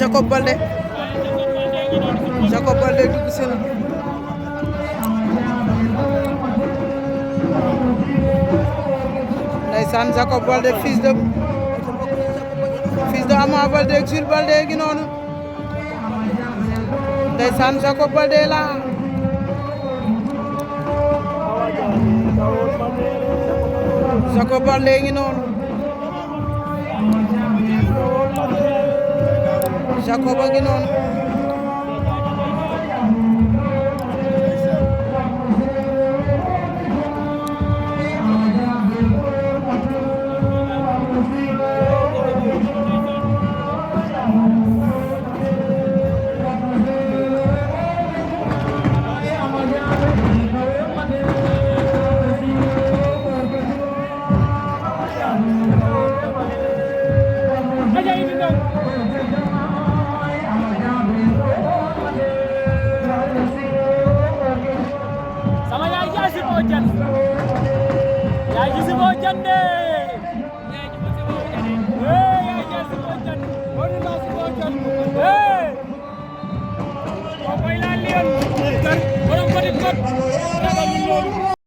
Jacob Baldé dugg si na ndeysaan Jacob Baldé fils de Ama Baldé ak Jules Baldé gi noonu ndeysaan Jacob Baldé la Jacob Baldé ngi noonu Jacob a ngi noonu